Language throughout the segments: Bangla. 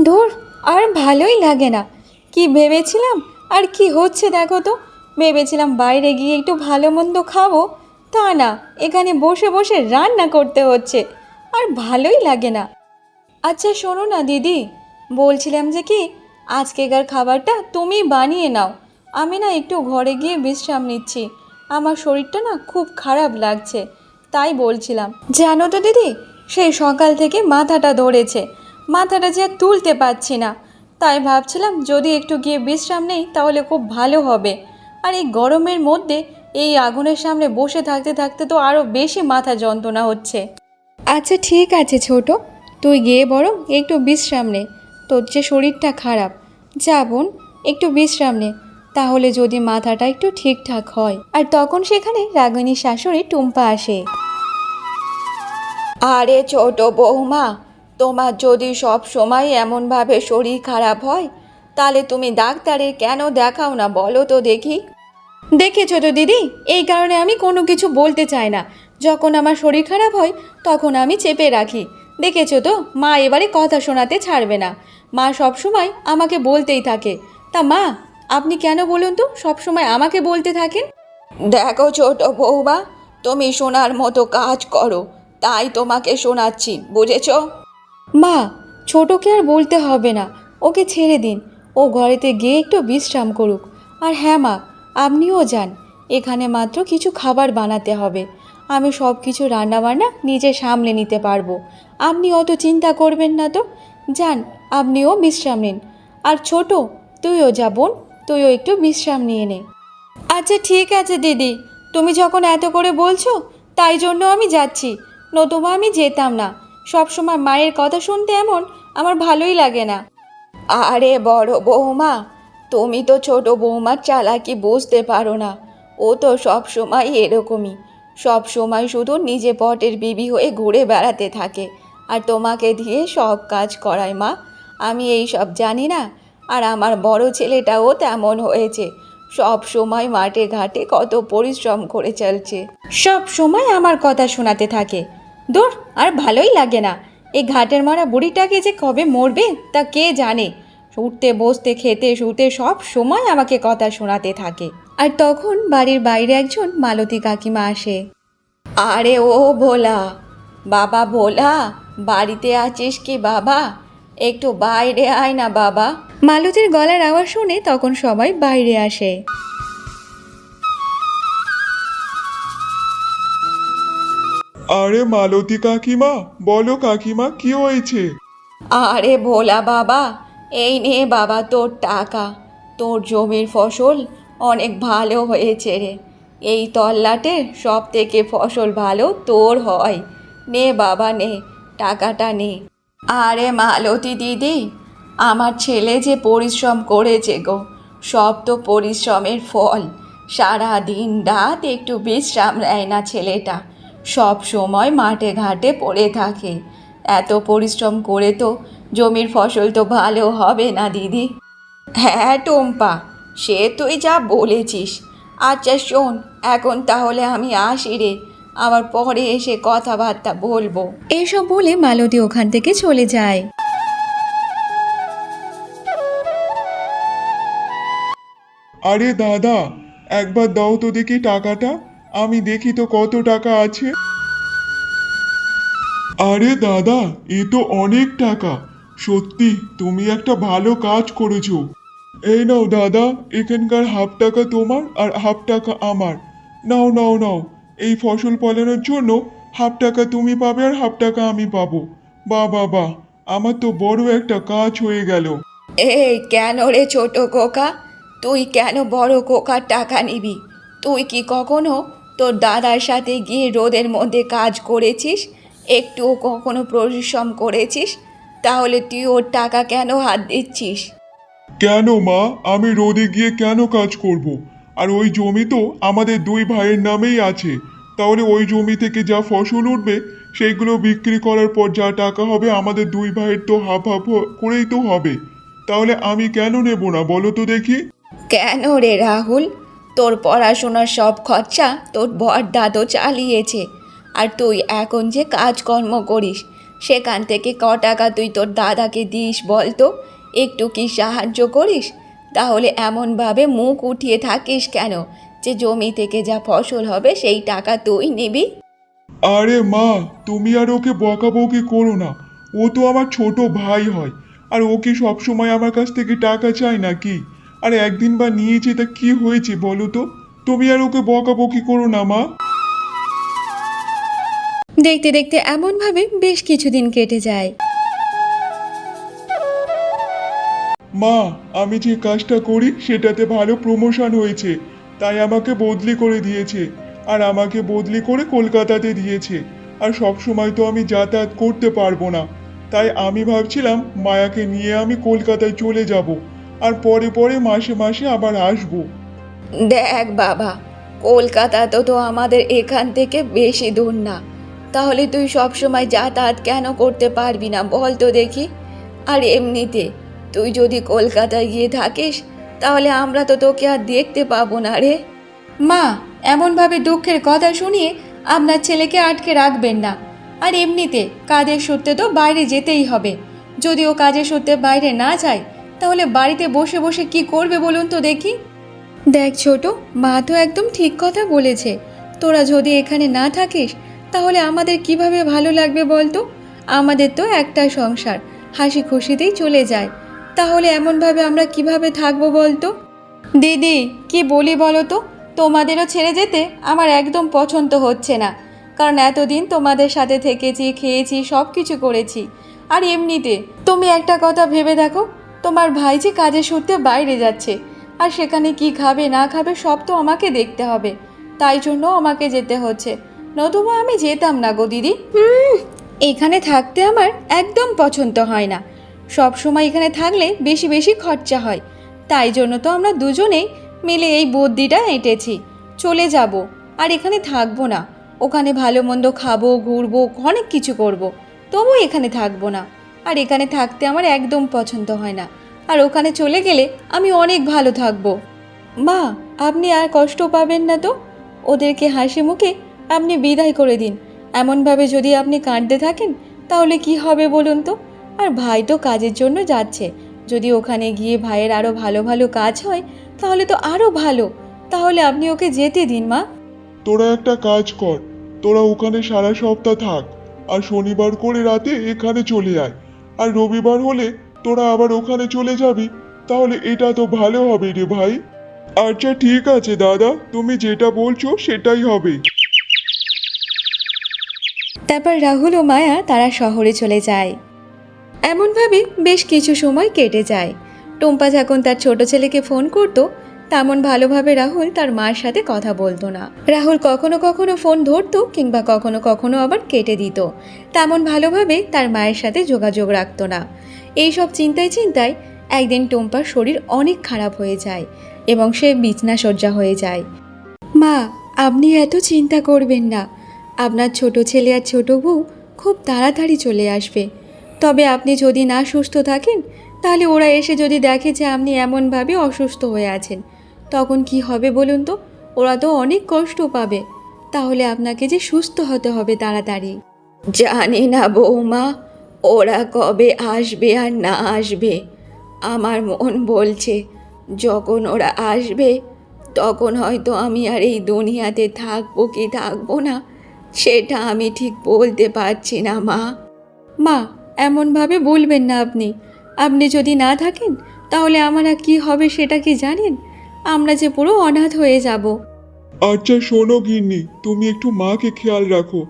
ধুর, আর ভালোই লাগে না। কি ভেবেছিলাম আর কি হচ্ছে দেখো তো। ভেবেছিলাম বাইরে গিয়ে একটু ভালো মন্দ খাবো, তা না, এখানে বসে বসে রান্না করতে হচ্ছে। আর ভালোই লাগে না। আচ্ছা শোনো না দিদি, বলছিলাম যে কি, আজকেকার খাবারটা তুমি বানিয়ে নাও। আমি না একটু ঘরে গিয়ে বিশ্রাম নিচ্ছি। আমার শরীরটা না খুব খারাপ লাগছে, তাই বলছিলাম। জানো তো দিদি, সেই সকাল থেকে মাথাটা ধরেছে, মাথাটা যে আর তুলতে পারছি না। তাই ভাবছিলাম যদি একটু গিয়ে বিশ্রাম নেই তাহলে খুব ভালো হবে। আর এই গরমের মধ্যে এই আগুনের সামনে বসে থাকতে থাকতে তো আরও বেশি মাথা যন্ত্রণা হচ্ছে। আচ্ছা ঠিক আছে ছোট, তুই গিয়ে বরং একটু বিশ্রাম নে। তোর যে শরীরটা খারাপ, যা বোন, একটু বিশ্রাম নে, তাহলে যদি মাথাটা একটু ঠিকঠাক হয়। আর তখন সেখানে রাগিনীর শাশুড়ি টুম্পা আসে। আরে ছোট বৌমা, তোমার যদি সব সময় এমনভাবে শরীর খারাপ হয় তাহলে তুমি ডাক্তারের কেন দেখাও না বলো তো দেখি। দেখেছো তো দিদি, এই কারণে আমি কোনো কিছু বলতে চাই না। যখন আমার শরীর খারাপ হয় তখন আমি চেপে রাখি। দেখেছো তো, মা এবারে কথা শোনাতে ছাড়বে না। মা সব সময় আমাকে বলতেই থাকে। তা মা, আপনি কেন বলুন তো সব সময় আমাকে বলতে থাকেন? দেখো ছোট বৌমা, তুমি শোনার মতো কাজ করো, তাই তোমাকে শোনাচ্ছি, বুঝেছ? মা, ছোটকে আর বলতে হবে না, ওকে ছেড়ে দিন। ও ঘরেতে গিয়ে একটু বিশ্রাম করুক। আর হ্যাঁ মা, আপনিও যান, এখানে মাত্র কিছু খাবার বানাতে হবে। আমি সব কিছু রান্নাবান্না নিজে সামলে নিতে পারবো। আপনি অত চিন্তা করবেন না তো। যান, আপনিও বিশ্রাম নিন। আর ছোট, তুইও যা বোন, তুইও একটু বিশ্রাম নিয়ে নে। আচ্ছা ঠিক আছে দিদি, তুমি যখন এত করে বলছো তাই জন্য আমি যাচ্ছি, নতুবা আমি যেতাম না। সবসময় মায়ের কথা শুনতে এমন আমার ভালোই লাগে না। আরে বড় বৌমা, তুমি তো ছোট বৌমার চালাকি বুঝতে পারো না। ও তো সব সময় এরকমই, সব সময় শুধু নিজে পটের বিবি হয়ে ঘুরে বেড়াতে থাকে আর তোমাকে দিয়ে সব কাজ করায়। মা, আমি এই সব জানি না। আর আমার বড় ছেলেটাও তেমন হয়েছে, সব সময় মাঠে ঘাটে কত পরিশ্রম করে চলছে, সব সময় আমার কথা শোনাতে থাকে। দূর, আর ভালোই লাগে না। এই ঘাটের মারা বুড়িটাকে যে কবে মরবে তা কে জানে। উঠতে বসতে খেতে শুতে সব সময় আমাকে কথা শোনাতে থাকে। আর তখন বাড়ির বাইরে একজন মালতী কাকিমা আসে। আরে ও ভোলা, বাবা ভোলা, বাড়িতে আছিস কি বাবা? একটু বাইরে আয় না বাবা। মালতীর গলার আওয়াজ শুনে তখন সবাই বাইরে আসে। আরে মালতী কাকিমা, বলো কাকিমা, কি হয়েছে? আরে ভোলা বাবা, এই নে বাবা তোর টাকা। তোর জমির ফসল অনেক ভালো হয়েছে রে। এই তল্লাটের সব থেকে ফসল ভালো তোর হয়। নে বাবা নে, টাকাটা নে। আরে মালতী দিদি, আমার ছেলে যে পরিশ্রম করেছে গো, সব তো পরিশ্রমের ফল। সারা দিন রাত একটু বিশ্রাম নেয় না ছেলেটা, সব সময় মাঠে ঘাটে পড়ে থাকে। এত পরিশ্রম করে তো জমির ফসল তো ভালো হবে না দিদি। হ্যাঁ টম্পা, সে তুই যা বলেছিস। আচ্ছা শোন, এখন তাহলে আমি আসি রে, আবার পরে এসে কথাবার্তা বলবো। এসব বলে মালতী ওখান থেকে চলে যায়। আরে দাদা, একবার দাও তো দেখি টাকাটা, আমি দেখি তো কত টাকা আছে। আরে দাদা, এ তো অনেক টাকা। সত্যি তুমি একটা ভালো কাজ করেছো। এই নাও দাদা, এখানকার হাফ টাকা তোমার আর হাফ টাকা আমার। নাও নাও নাও, এই ফসল ফলানোর জন্য হাফ টাকা তুমি পাবে আর হাফ টাকা আমি পাবো। বাহ বাহ বাহ, আমার তো বড় একটা কাজ হয়ে গেল। এই কেন রে ছোট খোকা, তুই কেন বড় খোকার টাকা নিবি? তুই কি কখনো তোর দাদার সাথে গিয়ে রোদের মধ্যে কাজ করেছিস? একটুও কখনো পরিশ্রম করেছিস? তাহলে তুই ওর টাকা কেন হাত দিচ্ছিস? কেন মা, আমি রোদে গিয়ে কেন কাজ করব? আর ওই জমি তো আমাদের দুই ভাইয়ের নামেই আছে। তাহলে ওই জমি থেকে যা ফসল উঠবে সেইগুলো বিক্রি করার পর যা টাকা হবে আমাদের দুই ভাইয়ের তো হাফ হাফ করেই তো হবে। তাহলে আমি কেন নেব না বলো তো দেখি? কেন রে রাহুল, তোর পড়াশোনার সব খরচা তোর বড় দাদু চালিয়েছে। আর তুই এখন যে কাজকর্ম করিস সেখান থেকে ক টাকা তুই তোর দাদাকে দিস বল তো, একটু কি সাহায্য করিস? তাহলে এমনভাবে মুখ উঠিয়ে থাকিস কেন যে জমি থেকে যা ফসল হবে সেই টাকা তুই নিবি? আরে মা, তুমি আর ওকে বকাবকি করো না। ও তো আমার ছোট ভাই হয়, আর ও কি সবসময় আমার কাছ থেকে টাকা চায় নাকি? আর একদিন বা নিয়েছে, তা কি হয়েছে বলো তো? তুমি আর ওকে বকাবকি করো না মা। দেখতে দেখতে এমনভাবে বেশ কিছুদিন কেটে যায়। মা, আমি যে কাজটা করি সেটাতে ভালো প্রমোশন হয়েছে, তাই আমাকে বদলি করে দিয়েছে। আর আমাকে বদলি করে কলকাতাতে দিয়েছে। আর সব সময় তো আমি যাতায়াত করতে পারবো না, তাই আমি ভাবছিলাম মায়াকে নিয়ে আমি কলকাতায় চলে যাব, আর পরে পরে মাসে মাসে আবার আসবো। দেখ বাবা, কলকাতা তো আমাদের এখান থেকে বেশি দূর না, তাহলে তুই সব সময় যাতায়াত কেন করতে পারবি না বল তো দেখি? আর এমনিতে তুই যদি কলকাতায় গিয়ে থাকিস তাহলে আমরা তো তোকে আর দেখতে পাবো না রে। মা, এমনভাবে দুঃখের কথা শুনিয়ে আপনার ছেলেকে আটকে রাখবেন না। আর এমনিতে কাজের সূত্রে তো বাইরে যেতেই হবে। যদি ও কাজের সূত্রে বাইরে না যায় তাহলে বাড়িতে বসে বসে কি করবে বলুন তো দেখি? দেখ ছোট, মা তো একদম ঠিক কথা বলেছে। তোরা যদি এখানে না থাকিস তাহলে আমাদের কিভাবে ভালো লাগবে বলতো? আমাদের তো একটা সংসার, হাসি খুশিতেই চলে যায়। তাহলে এমনভাবে আমরা কিভাবে থাকবো বলতো? দিদি, কি বলি বলো তো, তোমাদেরও ছেড়ে যেতে আমার একদম পছন্দ হচ্ছে না। কারণ এতদিন তোমাদের সাথে থেকেছি, খেয়েছি, সব কিছু করেছি। আর এমনিতে তুমি একটা কথা ভেবে দেখো, তোমার ভাই যে কাজের সূত্রে বাইরে যাচ্ছে, আর সেখানে কি খাবে না খাবে সব তো আমাকে দেখতে হবে। তাই জন্য আমাকে যেতে হচ্ছে, নতুবা আমি যেতাম না গো দিদি। এখানে থাকতে আমার একদম পছন্দ হয় না। সব সময় এখানে থাকলে বেশি বেশি খরচা হয়। তাই জন্য তো আমরা দুজনেই মিলে এই বুদ্ধিটা এঁটেছি, চলে যাব আর এখানে থাকবো না। ওখানে ভালো মন্দ খাবো, ঘুরবো, অনেক কিছু করব। তবু এখানে থাকবো না। আর এখানে থাকতে আমার একদম পছন্দ হয় না। আর ওখানে চলে গেলে আমি অনেক ভালো থাকবো। মা, আপনি আর কষ্ট পাবেন না তো? ওদেরকে হাসি মুখে আপনি বিদায় করে দিন। এমনভাবে যদি আপনি কাঁদতে থাকেন তাহলে কি হবে বলুন তো? আর ভাই তো কাজের জন্য যাচ্ছে, যদি ওখানে গিয়ে ভাইয়ের আরও ভালো ভালো কাজ হয় তাহলে তো আরও ভালো। তাহলে আপনি ওকে যেতে দিন মা। তোরা একটা কাজ কর, তোরা ওখানে সারা সপ্তাহ থাক, আর শনিবার করে রাতে এখানে চলে আয়। আর রবিবার হলে তোরা আবার ওখানে চলে যাবি। তাহলে এটা তো ভালো হবে রে ভাই। আচ্ছা ঠিক আছে দাদা, তুমি যেটা বলছো সেটাই হবে। তারপর রাহুল ও মায়া তারা শহরে চলে যায়। এমনভাবে বেশ কিছু সময় কেটে যায়। টুম্পা যখন তার ছোট ছেলেকে ফোন করতো তেমন ভালোভাবে রাহুল তার মার সাথে কথা বলতো না। রাহুল কখনো কখনো ফোন ধরতো কিংবা কখনো কখনো আবার কেটে দিত। তেমন ভালোভাবে তার মায়ের সাথে যোগাযোগ রাখতো না। এইসব চিন্তায় চিন্তায় একদিন টুম্পার শরীর অনেক খারাপ হয়ে যায় এবং সে বিছনাশয্যা হয়ে যায়। মা, আপনি এত চিন্তা করবেন না। আপনার ছোট ছেলে আর ছোট বউ খুব তাড়াতাড়ি চলে আসবে। তবে আপনি যদি না সুস্থ থাকেন তাহলে ওরা এসে যদি দেখে যে আপনি এমনভাবে অসুস্থ হয়ে আছেন তখন কি হবে বলুন তো? ওরা তো অনেক কষ্ট পাবে। তাহলে আপনাকে যে সুস্থ হতে হবে তাড়াতাড়ি। জানি না বৌমা, ওরা কবে আসবে আর না আসবে। আমার মন বলছে যখন ওরা আসবে তখন হয়তো আমি আর এই দুনিয়াতে থাকবো কি থাকবো না সেটা আমি ঠিক বলতে পারছি না মা। মা, এমনভাবে বলবেন না আপনি। আপনি যদি না থাকেন তাহলে আমার আর কী হবে সেটা কি জানেন? আমরা যে পুরো অনাথ হয়ে যাব। আচ্ছা শোনো গিন্নি, তুমি একটু মাকে খেয়াল রাখো,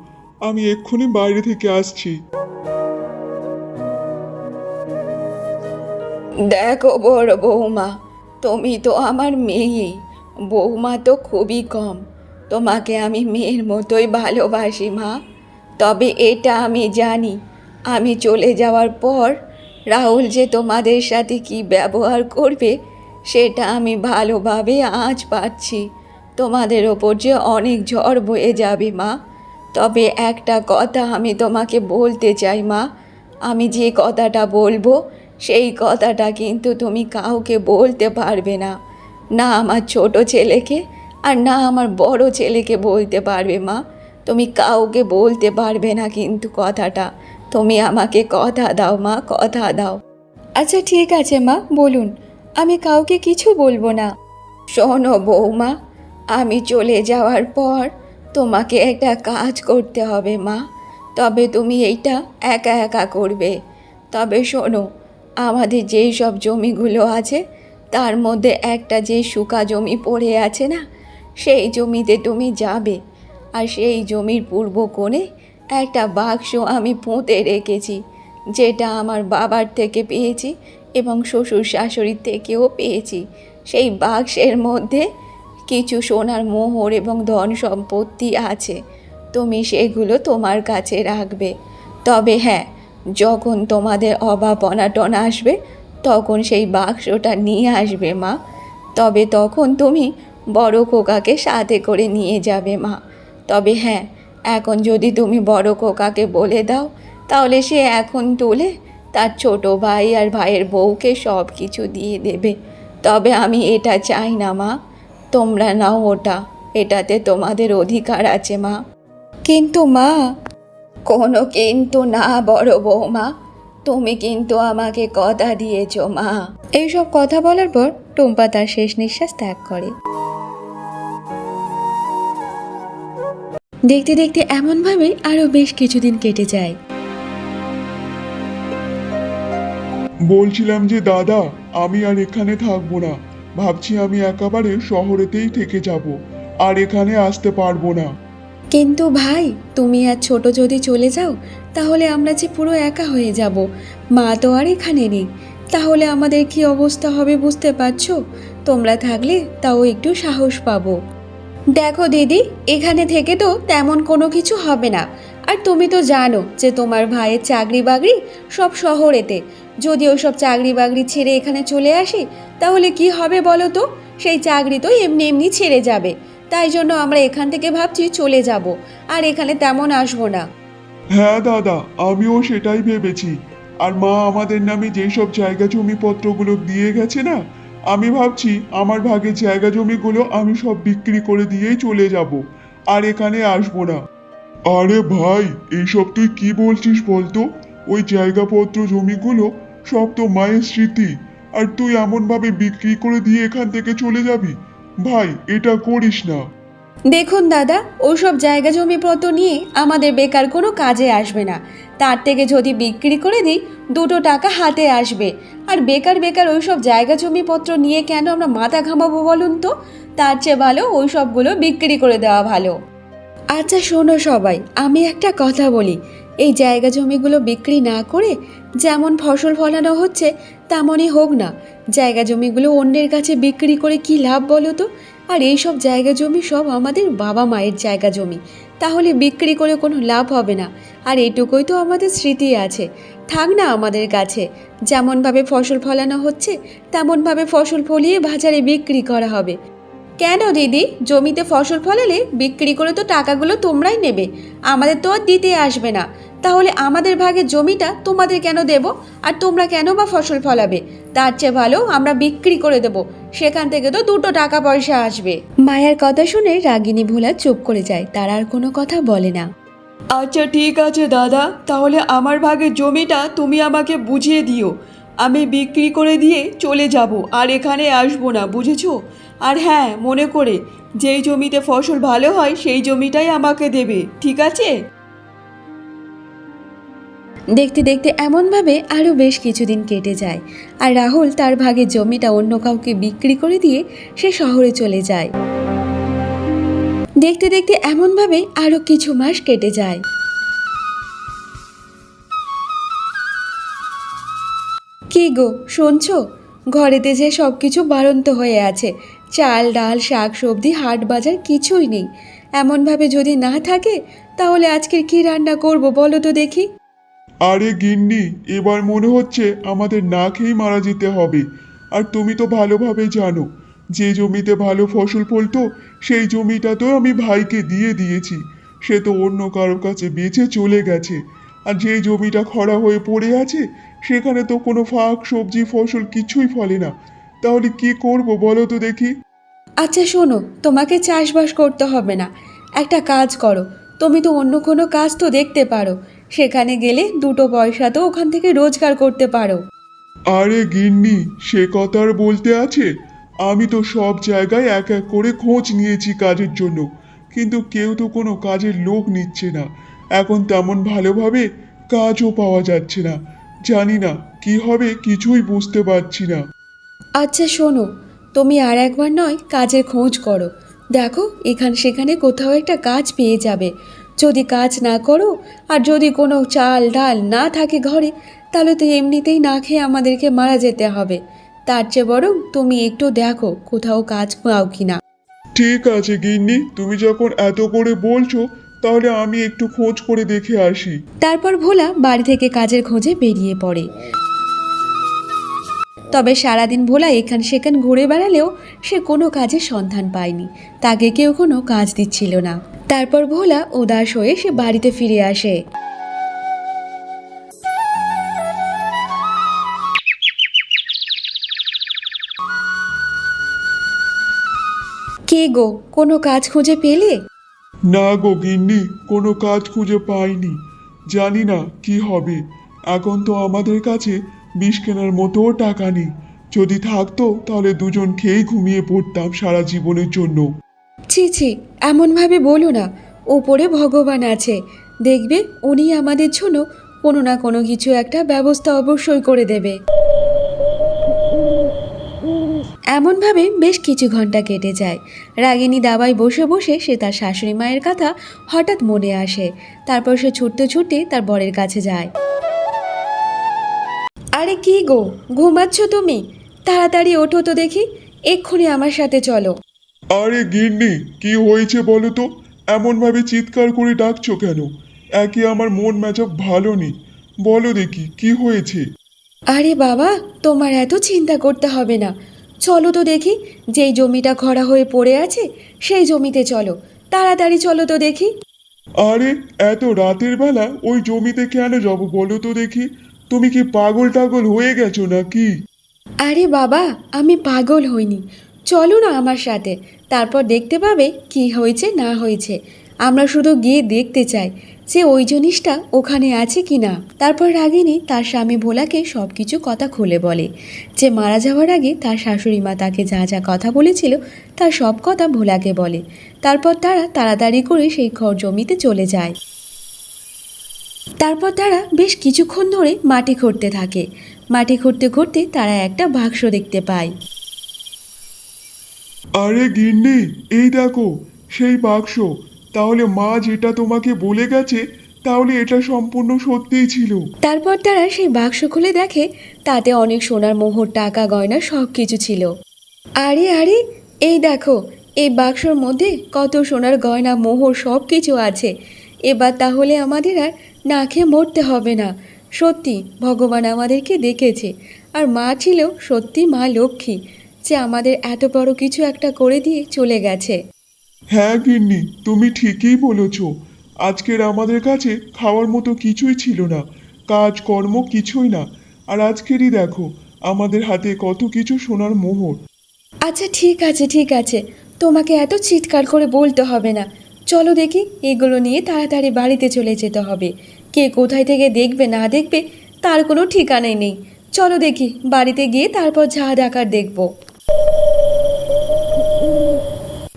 আমি এক্ষুনি বাইরে থেকে আসছি। দেখো বড় বৌমা, তুমি তো আমার মেয়ে, বৌমা তো খুবই কম। তোমাকে আমি মেয়ের মতোই ভালোবাসি মা। তবে এটা আমি জানি, আমি চলে যাওয়ার পর রাহুল যে তোমাদের সাথে কি ব্যবহার করবে সেটা আমি ভালোভাবে আঁচ পাচ্ছি। তোমাদের ওপর যে অনেক ঝড় বয়ে যাবে মা। তবে একটা কথা আমি তোমাকে বলতে চাই মা, আমি যে কথাটা বলবো সেই কথাটা কিন্তু তুমি কাউকে বলতে পারবে না। না আমার ছোট ছেলেকে আর না আমার বড় ছেলেকে বলতে পারবে মা। তুমি কাউকে বলতে পারবে না কিন্তু কথাটা। তুমি আমাকে কথা দাও মা, কথা দাও। আচ্ছা ঠিক আছে মা, বলুন, আমি কাউকে কিছু বলবো না। শোনো বৌমা, আমি চলে যাওয়ার পর তোমাকে একটা কাজ করতে হবে মা, তবে তুমি এইটা একা একা করবে। তবে শোনো, আমাদের যেই সব জমিগুলো আছে তার মধ্যে একটা যে শুকা জমি পড়ে আছে না, সেই জমিতে তুমি যাবে। আর সেই জমির পূর্ব কোণে একটা বাক্স আমি পুঁতে রেখেছি, যেটা আমার বাবার থেকে পেয়েছি এবং শ্বশুর শাশুড়ির থেকেও পেয়েছি। সেই বাক্সের মধ্যে কিছু সোনার মোহর এবং ধন সম্পত্তি আছে। তুমি সেগুলো তোমার কাছে রাখবে। তবে হ্যাঁ, যখন তোমাদের অভাব অনাটন আসবে তখন সেই বাক্সটা নিয়ে আসবে মা। তবে তখন তুমি বড় খোকাকে সাথে করে নিয়ে যাবে মা। তবে হ্যাঁ, এখন যদি তুমি বড় খোকাকে বলে দাও তাহলে সে এখন তুলে তার ছোট ভাই আর ভাইয়ের বউকে সব কিছু দিয়ে দেবে। তবে আমি এটা চাই না মা, তোমরা নাও ওটা, এটাতে তোমাদের অধিকার আছে মা। কিন্তু মা, কোনো কিন্তু না বড় বৌমা, তুমি কিন্তু আমাকে কথা দিয়েছো মা। এইসব কথা বলার পর টুম্পা তার শেষ নিঃশ্বাস ত্যাগ করে। দেখতে দেখতে এমনভাবে আরো বেশ কিছুদিন কেটে যায়। বলছিলাম যে দাদা, আমি আর এখানে থাকবো না। ভাবছি আমি একেবারে শহরেতেই থেকে যাব, আর এখানে আসতে পারবো না। কিন্তু ভাই, তুমি আর ছোট যদি চলে যাও তাহলে আমরা যে পুরো একা হয়ে যাব। মা তো আর এখানে নেই, তাহলে আমাদের কি অবস্থা হবে বুঝতে পারছো? তোমরা থাকলে তাও একটু সাহস পাবো। দেখো দিদি, এখানে থেকে তো তেমন কোনো কিছু হবে না। আর তুমি তো জানো যে তোমার ভাইয়ের চাকরি বাকরি সব শহরেতে। যদি ওই সব চাকরি বাকরি ছেড়ে এখানে চলে আসি তাহলে কি হবে বলো তো? সেই চাকরি তো এমনি এমনি ছেড়ে যাবে। তাই জন্য আমরা এখান থেকে ভাবছি চলে যাব, আর এখানে তেমন আসবো না। হ্যাঁ দাদা, আমিও সেটাই ভেবেছি। আর মা আমাদের নামে যেসব জায়গা জমিপত্রগুলো দিয়ে গেছে না, আমি ভাবছি আমার ভাগের জায়গা জমিগুলো আমি সব বিক্রি করে দিয়েই চলে যাব, আর এখানে আসবো না। আরে ভাই, এইসব তুই কি বলছিস বলতো? ওই জায়গাপত্র জমিগুলো সব তো মায়ের স্মৃতি, আর তুই এমন ভাবে বিক্রি করে দিয়ে এখান থেকে চলে যাবি? ভাই, এটা করিস না। দেখুন দাদা, ওসব জায়গা জমিপত্র নিয়ে আমাদের বেকার কোনো কাজে আসবে না। তার থেকে যদি বিক্রি করে দিই দুটো টাকা হাতে আসবে। আর বেকার বেকার ওইসব জায়গা জমিপত্র নিয়ে কেন আমরা মাথা ঘামাবো বলুন তো? তার চেয়ে ভালো ওই সবগুলো বিক্রি করে দেওয়া ভালো। আচ্ছা শোনো সবাই, আমি একটা কথা বলি। এই জায়গা জমিগুলো বিক্রি না করে যেমন ফসল ফলানো হচ্ছে তেমনই হোক না। জায়গা জমিগুলো অন্যের কাছে বিক্রি করে কি লাভ বলো তো? আর এই সব জায়গা জমি সব আমাদের বাবা মায়ের জায়গা জমি, তাহলে বিক্রি করে কোনো লাভ হবে না। আর এটুকুই তো আমাদের স্মৃতি আছে, থাক না আমাদের কাছে। যেমনভাবে ফসল ফলানো হচ্ছে তেমনভাবে ফসল ফলিয়ে বাজারে বিক্রি করা হবে। কেন দিদি, জমিতে ফসল ফলালে বিক্রি করে তো টাকাগুলো তোমরাই নেবে, আমাদের তো আর দিতে আসবে না। তাহলে আমাদের ভাগের জমিটা তোমাদের কেন দেব? আর তোমরা কেন বা ফসল ফলাবে? তার চেয়ে ভালো আমরা বিক্রি করে দেব, সেখান থেকে তো দুটো টাকা পয়সা আসবে। মায়ের কথা শুনে রাগিনী ভোলা চুপ করে যায়, তার আর কোনো কথা বলে না। আচ্ছা ঠিক আছে দাদা, তাহলে আমার ভাগের জমিটা তুমি আমাকে বুঝিয়ে দিও। আমি বিক্রি করে দিয়ে চলে যাব, আর এখানে আসবো না, বুঝেছো? আর হ্যাঁ, মনে করে যেই জমিতে ফসল ভালো হয় সেই জমিটাই আমাকে দেবে, ঠিক আছে? দেখতে দেখতে এমনভাবে আরও বেশ কিছুদিন কেটে যায়, আর রাহুল তার ভাগের জমিটা অন্য কাউকে বিক্রি করে দিয়ে সে শহরে চলে যায়। দেখতে দেখতে এমনভাবে আরও কিছু মাস কেটে যায়। কি গো শুনছো? ঘরেতে যে সব কিছু বাড়ন্ত হয়ে আছে, চাল ডাল শাক সবজি হাট বাজার কিছুই নেই। এমনভাবে যদি না থাকে তাহলে আজকের কি রান্না করব বলো তো দেখি। আরে গিন্নি, এবার মনে হচ্ছে আমাদের না খেয়েই মারা যেতে হবে। আর তুমি তো ভালোভাবে জানো, যে জমিতে ভালো ফসল ফলতো সেই জমিটা তো আমি ভাইকে দিয়ে দিয়েছি। সে তো অন্য কারোর কাছে বেচে চলে গেছে। আর যেই জমিটা খরা হয়ে পড়ে আছে সেখানে তো কোনো শাক সবজি ফসল কিছুই ফলে না। তাহলে কি করব বলো তো দেখি। আচ্ছা শোনো, তোমাকে চাষবাস করতে হবে না, একটা কাজ করো। তুমি তো অন্য কোনো কাজ তো দেখতে পারো। সেখানে গেলে দুটো পয়সা তো ওখান থেকে রোজগার করতে পারো। আরে গিন্নি, সে কথা আর বলতে আছে? আমি তো সব জায়গায় এক এক করে খোঁজ নিয়েছি কাজের জন্য, কিন্তু কেউ তো কোনো কাজের লোক নিচ্ছে না। এখন তেমন ভালোভাবে কাজও পাওয়া যাচ্ছে না। জানি না কি হবে, কিছুই বুঝতে পারছি না। আচ্ছা শোনো, তুমি আর একবার নয় কাজের খোঁজ করো, দেখো এখানে সেখানে কোথাও একটা কাজ পেয়ে যাবে। যদি কাজ না করো আর যদি কোনো চাল ডাল না থাকে ঘরে, তাহলে তো এমনিতেই না খেয়ে আমাদেরকে মারা যেতে হবে। তার চেয়ে বরং তুমি একটু দেখো কোথাও কাজ পাও কিনা। ঠিক আছে গিন্নি, তুমি যখন এত করে বলছো, তাহলে আমি একটু খোঁজ করে দেখে আসি। তারপর ভোলা বাড়ি থেকে কাজের খোঁজে বেরিয়ে পড়ে। তবে সারাদিন ভোলা এখান সেখান ঘুরে বেড়ালেও সে কোনো কাজের সন্ধান পায়নি, তাকে কেউ কোনো কাজ দিচ্ছিল না। তারপর ভোলা উদাস হয়ে সে বাড়িতে ফিরে আসে। কে গো, কোনো কাজ খুঁজে পেলে? না গো গিন্নি, কোনো কাজ খুঁজে পাইনি। জানি না কি হবে। এখন তো আমাদের কাছে বিষ কেনার মতোও টাকা নেই। যদি থাকতো তাহলে দুজন খেয়েই ঘুমিয়ে পড়তাম সারা জীবনের জন্য। ছি ছি, এমনভাবে বলো না। ওপরে ভগবান আছে, দেখবে উনি আমাদের জন্য কোনো না কোনো কিছু একটা ব্যবস্থা অবশ্যই করে দেবে। এমনভাবে বেশ কিছু ঘন্টা কেটে যায়। রাগিনী দাবায় বসে বসে সে তার শাশুড়ি মায়ের কথা হঠাৎ মনে আসে। তারপর সে ছুটতে ছুটতে তার বরের কাছে যায়। আরে কি গো, ঘুমাচ্ছ তুমি? তাড়াতাড়ি ওঠো তো দেখি, এক্ষুনি আমার সাথে চলো। আরে গিন্নি, কি হয়েছে বলো তো? এমনভাবে চিৎকার করে ডাকছো কেন? একে আমার মন মেজাজ ভালো নেই। বলো দেখি কি হয়েছে? আরে বাবা, তোমার এত চিন্তা করতে হবে না। চলো তো দেখি, যেই জমিটা খরা হয়ে পড়ে আছে সেই জমিতে চলো, তাড়াতাড়ি চলো তো দেখি। আরে এত রাতের বেলা ওই জমিতে কেন যাবো বলো তো দেখি? তুমি কি পাগল টাগল হয়ে গেছো নাকি? আরে বাবা, আমি পাগল হইনি, চলো না আমার সাথে, তারপর দেখতে পাবে কি হয়েছে না হয়েছে। আমরা শুধু গিয়ে দেখতে চাই যে ওই জিনিসটা ওখানে আছে কি না। তারপর রাগিনী তার স্বামী ভোলাকে সব কিছু কথা খুলে বলে, যে মারা যাওয়ার আগে তার শাশুড়ি মা তাকে যা যা কথা বলেছিল তার সব কথা ভোলাকে বলে। তারপর তারা তাড়াতাড়ি করে সেই জমিতে চলে যায়। তারপর তারা বেশ কিছুক্ষণ ধরে মাটি খুঁড়তে থাকে। মাটি খুঁড়তে খুঁড়তে তারা একটা বাক্স দেখতে পায়। আরে গিন্নি, এই দেখো সেই বাক্স। তাহলে মা যেটা তোমাকে বলে গেছে, তাহলে এটা সম্পূর্ণ সত্যিই ছিল। তারপর তারা সেই বাক্স খুলে দেখে তাতে অনেক সোনার মোহর, টাকা গয়না সব কিছু ছিল। আরে আরে, এই দেখো, এই বাক্সর মধ্যে কত সোনার গয়না মোহর সব কিছু আছে। এবার তাহলে আমাদের আর না খেয়ে মরতে হবে না। সত্যি ভগবান আমাদেরকে দেখেছে, আর মা ছিল সত্যি মা লক্ষ্মী, যে আমাদের এত বড় কিছু একটা করে দিয়ে চলে গেছে। হ্যাঁ গিন্নি, তুমি ঠিকই বলেছ। আজকের আমাদের কাছে খাওয়ার মতো কিছুই ছিল না, কাজকর্ম কিছুই না। আর আজকেরই দেখো আমাদের হাতে কত কিছু সোনার মোহর। আচ্ছা ঠিক আছে ঠিক আছে, তোমাকে এত চিৎকার করে বলতে হবে না। চলো দেখি, এগুলো নিয়ে তাড়াতাড়ি বাড়িতে চলে যেতে হবে। কে কোথায় থেকে দেখবে না দেখবে তার কোনো ঠিকানাই নেই। চলো দেখি, বাড়িতে গিয়ে তারপর যা দেখার দেখব।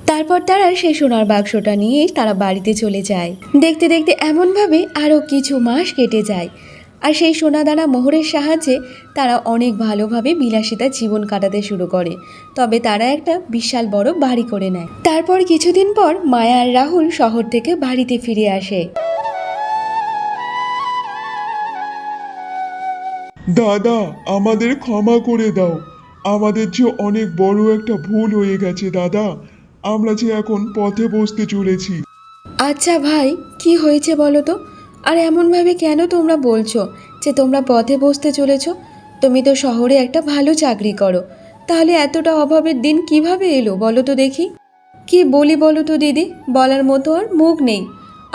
তারপর তারা সেই সোনার বাক্সটা নিয়ে তারা বাড়িতে চলে যায়। দেখতে দেখতে এমনভাবে আরও কিছু মাস কেটে যায়। আর সেই সোনাদানা মোহরের সাহায্যে তারা অনেক ভালোভাবে বিলাসিতা জীবন কাটাতে শুরু করে। তবে তারা একটা বিশাল বড় বাড়ি করে নেয়। তারপর কিছুদিন পর মায়া আর রাহুল শহর থেকে বাড়িতে ফিরে আসে। দাদা, আমাদের ক্ষমা করে দাও। আমাদের যে অনেক বড় একটা ভুল হয়ে গেছে দাদা। আমরা যে এখন পথে বসতে চলেছি। আচ্ছা ভাই, কি হয়েছে বলো তো? আর এমনভাবে কেন তোমরা বলছো যে তোমরা পথে বসতে চলেছো? তুমি তো শহরে একটা ভালো চাকরি করো, তাহলে এতটা অভাবের দিন কিভাবে এলো বলো তো দেখি? কি বলি বলো তো দিদি, বলার মতো আর মুখ নেই।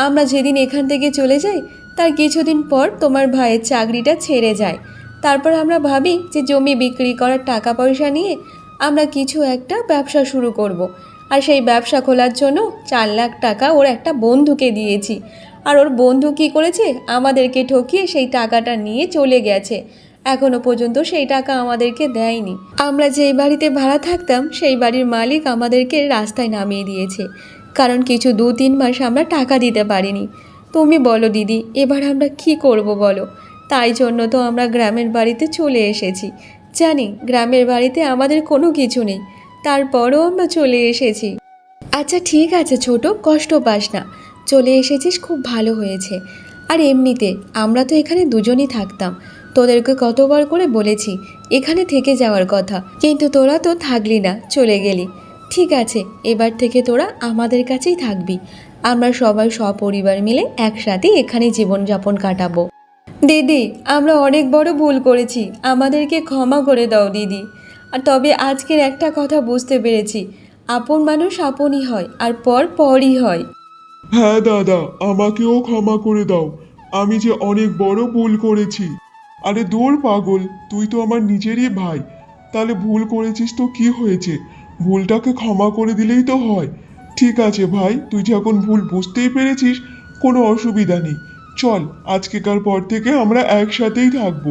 আমরা যেদিন এখান থেকে চলে যাই তার কিছুদিন পর তোমার ভাইয়ের চাকরিটা ছেড়ে যায়। তারপর আমরা ভাবি যে জমি বিক্রি করার টাকা পয়সা নিয়ে আমরা কিছু একটা ব্যবসা শুরু করব। আর সেই ব্যবসা খোলার জন্য 4 লাখ টাকা ওর একটা বন্ধুকে দিয়েছি। আর ওর বন্ধু কি করেছে, আমাদেরকে ঠকিয়ে সেই টাকাটা নিয়ে চলে গেছে। এখনো পর্যন্ত সেই টাকা আমাদেরকে দেয়নি। আমরা যেই বাড়িতে ভাড়া থাকতাম সেই বাড়ির মালিক আমাদেরকে রাস্তায় নামিয়ে দিয়েছে, কারণ কিছু 2-3 মাস আমরা টাকা দিতে পারিনি। তুমি বলো দিদি, এবার আমরা কি করব বলো? তাই জন্য তো আমরা গ্রামের বাড়িতে চলে এসেছি। জানি গ্রামের বাড়িতে আমাদের কোনো কিছু নেই, তারপরও আমরা চলে এসেছি। আচ্ছা ঠিক আছে ছোট, কষ্ট পাস না, চলে এসেছিস খুব ভালো হয়েছে। আর এমনিতে আমরা তো এখানে দুজনই থাকতাম, তোদেরকে কতবার করে বলেছি এখানে থেকে যাওয়ার কথা, কিন্তু তোরা তো থাকলি না, চলে গেলি। ঠিক আছে, এবার থেকে তোরা আমাদের কাছেই থাকবি। আমরা সবাই সপরিবার মিলে একসাথে এখানে জীবনযাপন কাটাবো। দিদি, আমরা অনেক বড় ভুল করেছি, আমাদেরকে ক্ষমা করে দাও দিদি। আর তবে আজকের একটা কথা বুঝতে পেরেছি, আপন মানুষ আপনই হয় আর পর পরই হয়। হ্যাঁ দাদা, আমাকেও ক্ষমা করে দাও, আমি যে অনেক বড় ভুল করেছি। আরে দূর পাগল, তুই তো আমার নিজেরই ভাই, তাহলে ভুল করেছিস তো কি হয়েছে, ভুলটাকে ক্ষমা করে দিলেই তো হয়। ঠিক আছে ভাই, তুই যখন ভুল বুঝতেই পেরেছিস, কোনো অসুবিধা নেই। চল, আজকেকার পর থেকে আমরা একসাথেই থাকবো।